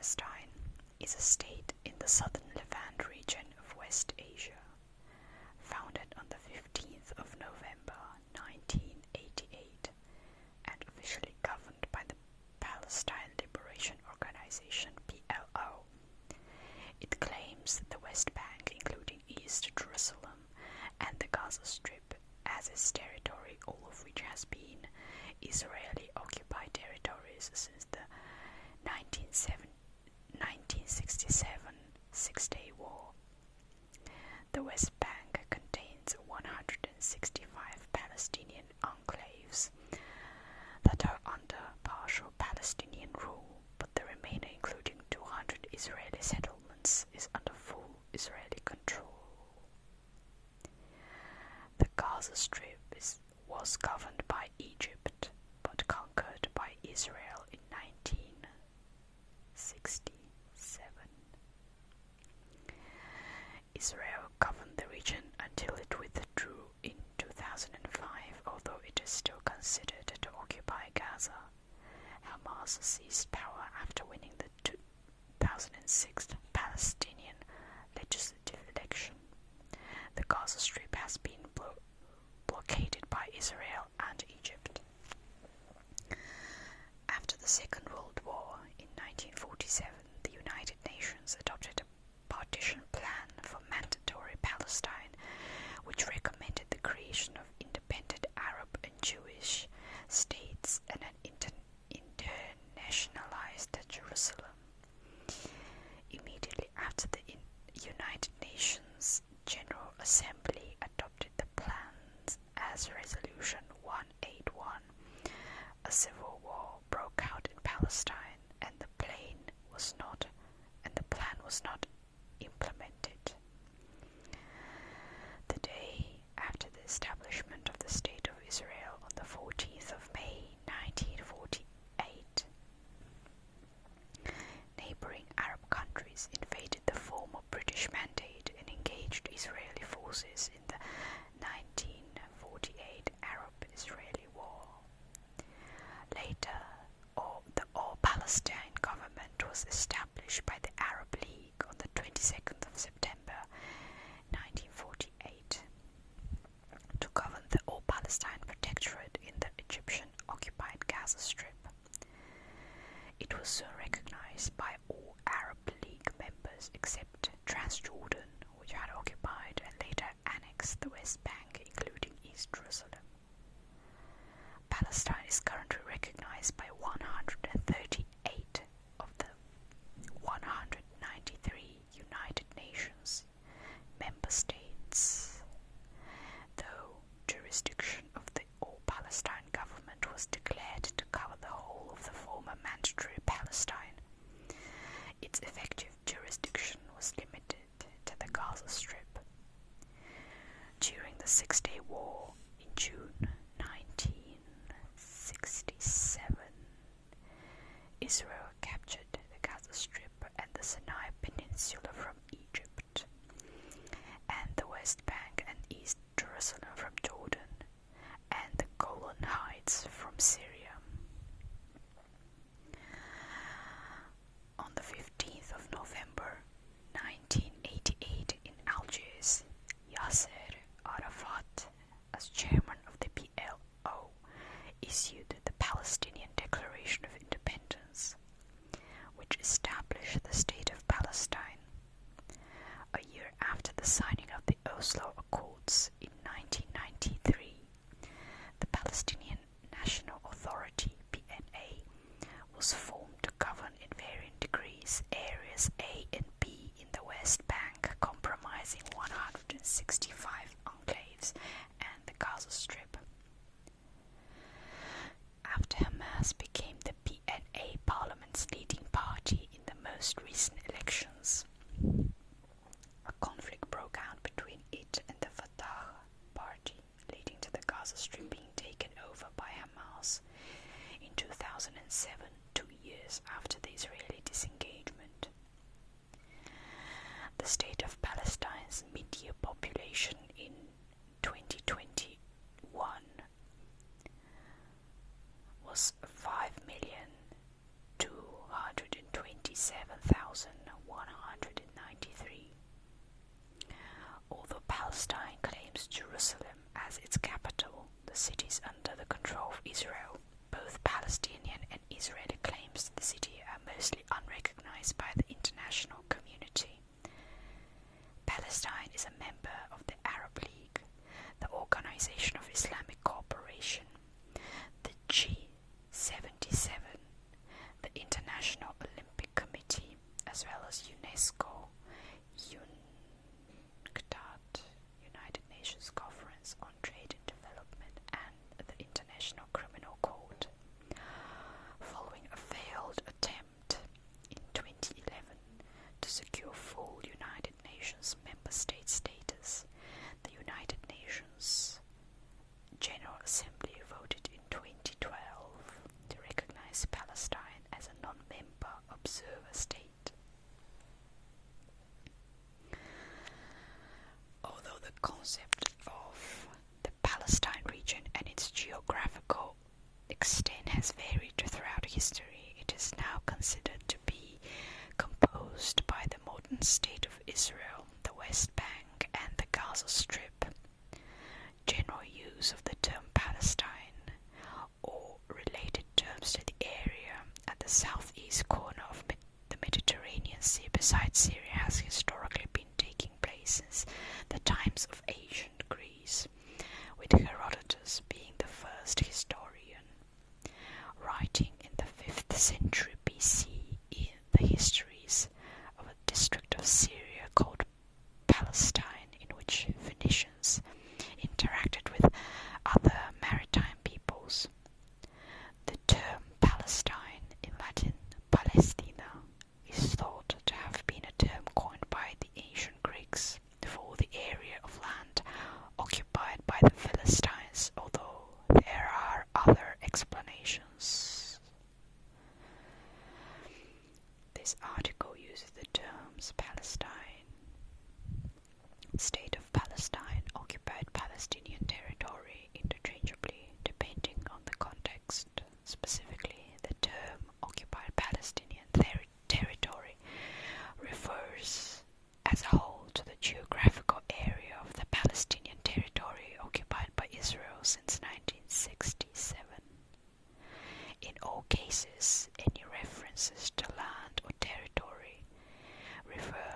Palestine is a state in the southern Levant region of West Asia, founded on the 15th of November 1988 and officially governed by the Palestine Liberation Organization (PLO). It claims the West Bank, including East Jerusalem and the Gaza Strip, as its territory, all of which has been Israeli-occupied territories since the 1967 Six-Day War. The West Bank contains 165 Palestinian enclaves that are under partial Palestinian rule, but the remainder, including 200 Israeli settlements, is under full Israeli control. The Gaza Strip was governed by Egypt, but conquered by Israel in 1967. Israel governed the region until it withdrew in 2005, although it is still considered to occupy Gaza. Hamas seized power after winning the 2006 Palestinian legislative election. The Gaza Strip has been blockaded by Israel and Egypt. After the Second World War in 1947, the United Nations adopted a partition plan for mandatory Palestine, which recommended the creation of independent Arab and Jewish states and an internationalized Jerusalem. Immediately after the United Nations General Assembly adopted the plans as Resolution 181, a civil war broke out in Palestine and the plan was not implemented. The day after the establishment of the State of Israel on the 14th of May 1948, neighboring Arab countries invaded the former British Mandate and engaged Israeli forces in the 1948 Arab-Israeli War. Later, the All-Palestine government was established by the Arab League on the 22nd of September 1948 to govern the All-Palestine Protectorate in the Egyptian-occupied Gaza Strip. It was soon recognized by all Arab League members except Transjordan, which had occupied and later annexed the West Bank, including East Jerusalem. Palestine is currently recognized by 138 of the 193 United Nations member states, though jurisdiction of the All-Palestine government was declared to cover the whole of the former mandatory Palestine. Its effective jurisdiction was limited to the Gaza Strip. During the Six-Day War in June 1967, Israel captured the Gaza Strip and the Sinai Peninsula from Egypt, and the West Bank and East Jerusalem from Jordan, and the Golan Heights from Syria. On the 15th of November 1988 in Algiers, Yasser Arafat, as chairman of the PLO, issued the Palestinian Declaration of Independence, which established the State of Palestine. A year after the signing of the Oslo Accords in 1993, the Palestinian National Authority (PNA) was formed to govern in varying degrees areas A and B in the West Bank, comprising 165 enclaves and the Gaza Strip. After Hamas became the PNA parliament's leading party in the most recent elections, a conflict broke out between it and the Fatah party, leading to the Gaza Strip being taken over by Hamas in 2007, 2 years after the Israeli disengagement. The State of Palestine's mid-year population in 2021 was 5,227,000 1193. Although Palestine claims Jerusalem as its capital, the cities under the control of Israel, both Palestinian and Israeli claims to the city are mostly unrecognized by the international community. Palestine is a member of the Arab League, the Organization of Islamic Cooperation, the G77, the International Olympic Committee, as well as UNESCO, UNCTAD, United Nations Conference on Trade and Development, and the International Criminal Court. Following a failed attempt in 2011 to secure full United Nations member state status, the United Nations General Assembly voted in 2012 to recognize Palestine as a non-member observer state. Although the concept of the Palestine region and its geographical extent has varied throughout history, it is now considered to be composed by the modern state of Israel, the West Bank, and the Gaza Strip. General use of the term Palestine or related terms to the area at the southeast corner of the Mediterranean Sea beside Syria has historically been taking place since the times of ancient Greece, with Herodotus being the first historian, writing in the 5th century BC in the histories of a district of Syria called Palestine, in which Phoenicians interacted with other maritime peoples. The term Palestine, in Latin Palestina, is thought to have been a term coined by the ancient Greeks for the area of land occupied by the Philistines, although there are other explanations. This article uses the terms Palestine, State of Palestine, occupied Palestinian territory interchangeably depending on the context. Specifically, the term occupied Palestinian territory refers as a whole to the geographical area of the Palestinian territory occupied by Israel since 1967. In all cases, any references to land or territory refer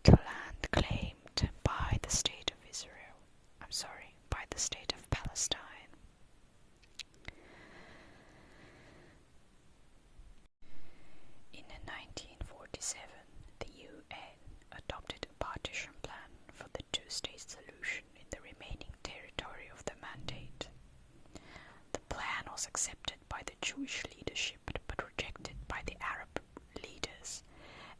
to land claimed by the State of by the State of Palestine. In 1947, the UN adopted a partition plan for the two-state solution in the remaining territory of the Mandate. The plan was accepted by the Jewish leadership but rejected by the Arab leaders,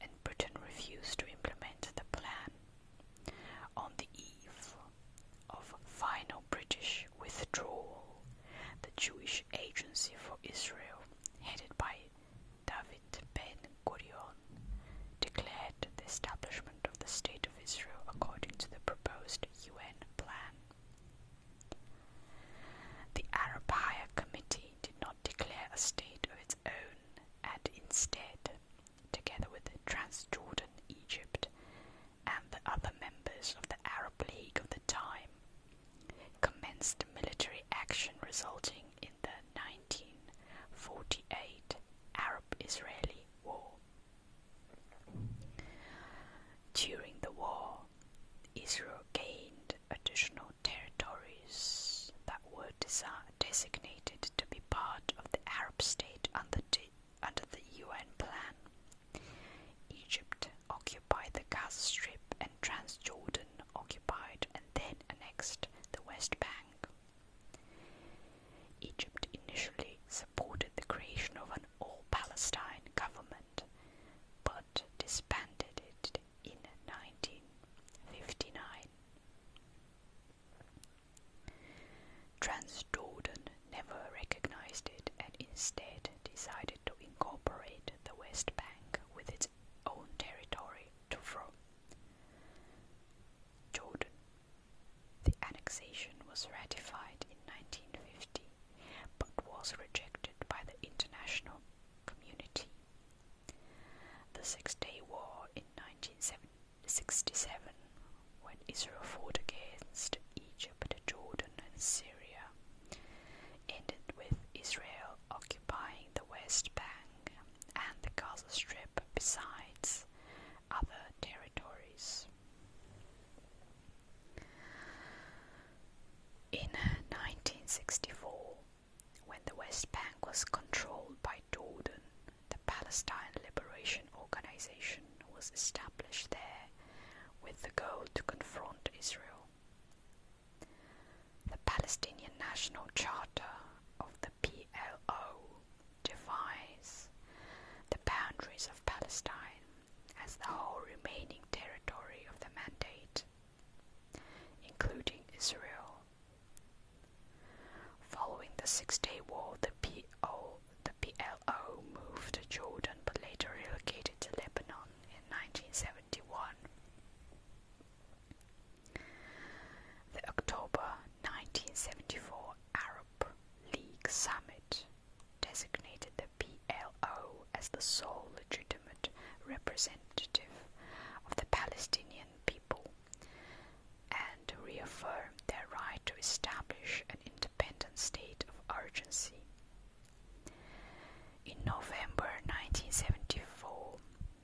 and Britain refused to implement the plan. On the eve of final British withdrawal, the Jewish Agency for Israel, headed by David Ben-Gurion, declared the establishment of the State of Israel according to the proposed UN plan. The Arab Higher Committee did not declare a state of its own, and instead, together with Transjordan, Egypt, and the other members of the Arab League of the time, commenced military action resulting in the 1948 Arab-Israeli War. During the war, Israel gained additional territories that were designated to be part of the Arab state under the UN plan. Egypt occupied the Gaza Strip, and Transjordan occupied and then annexed the West Bank. Egypt initially supported the creation of an all-Palestine government, but disbanded it in 1959. Transjordan never recognized it and instead decided to incorporate the West Bank with its own territory to Jordan. The annexation was ratified in 1950 but was rejected by the international community. besides other territories. In 1964, when the West Bank was controlled by Jordan, the Palestine Liberation Organization was established there with the goal to confront Israel. The Palestinian National Charter of the PLO defines the boundaries of Palestine as the whole remaining territory of the Mandate, including Israel. Following the Six-Day War, the PLO moved to Jordan but later relocated to Lebanon in 1971. The October 1974 Arab League Summit designated the PLO as the sole legitimate representative of the Palestinian people and reaffirmed their right to establish an independent state of urgency. In November 1974,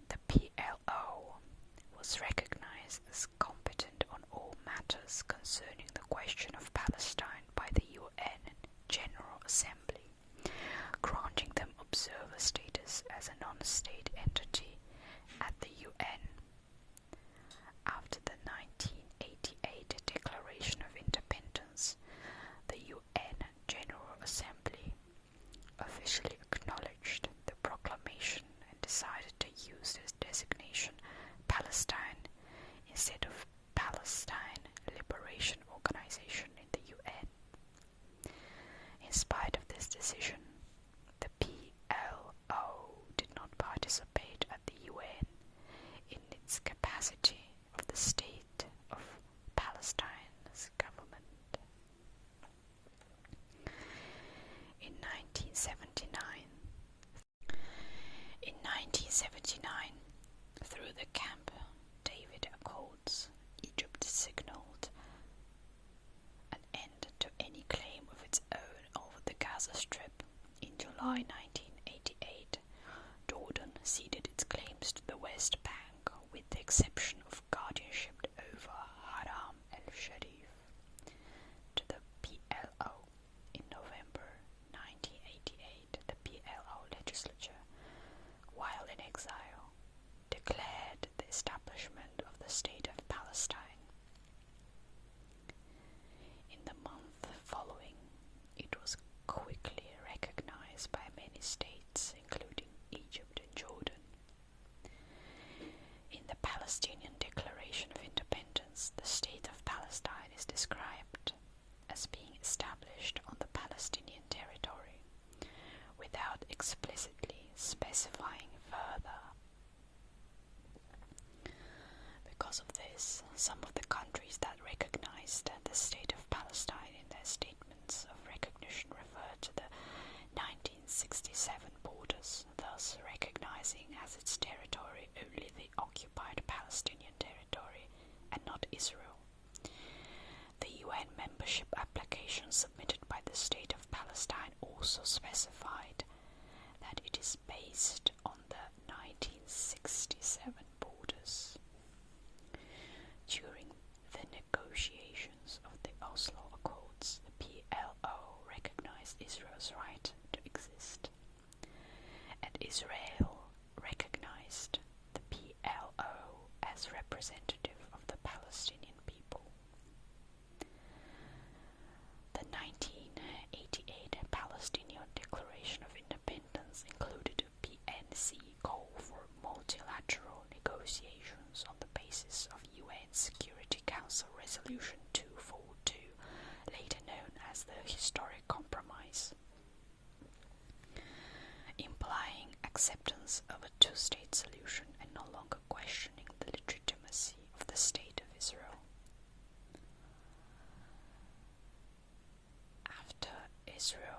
the PLO was recognized as competent on all matters concerning the question of Palestine by the UN General Assembly, granting them observer status as a non-state entity at the UN. After the 1988 Declaration of Independence, the UN General Assembly officially acknowledged the proclamation and decided to use this designation Palestine instead of Palestine Liberation Organization in the UN. In spite of this decision, the PLO did not participate at the UN in its capacity of the State of Palestine's government. In 1979, through the Camp David Accords, Egypt signaled an end to any claim of its own over the Gaza Strip. In July 1988, Jordan ceded its claims to the West Bank with the exception of guardianship over Haram el-Sharif to the PLO. In November 1988, the PLO legislature, while in exile, declared the establishment of the State of Palestine. In the month following, it was quickly recognized by many states, including Egypt and Jordan. In the Palestinian Declaration of Independence, the State of Palestine is described as being established on the Palestinian territory, without explicitly specifying further. Because of this, some of the countries that recognized the State of Palestine in their statements of recognition referred to the 1967 borders, thus recognizing as its territory only the occupied Palestinian territory and not Israel. The UN membership application submitted by the State of Palestine also specified that it is based on the 1967 borders. During the negotiations of the Oslo Accords, the PLO recognized Israel's right to exist, and Israel recognized the PLO as representative of the Palestinian people. The 1988 Palestinian Declaration of Independence included a PNC call for multilateral negotiations on the basis of UN Security Council Resolution 242, later known as the Historic Compromise, implying acceptance of a two-state solution and no longer questioning the legitimacy of the State of Israel. After Israel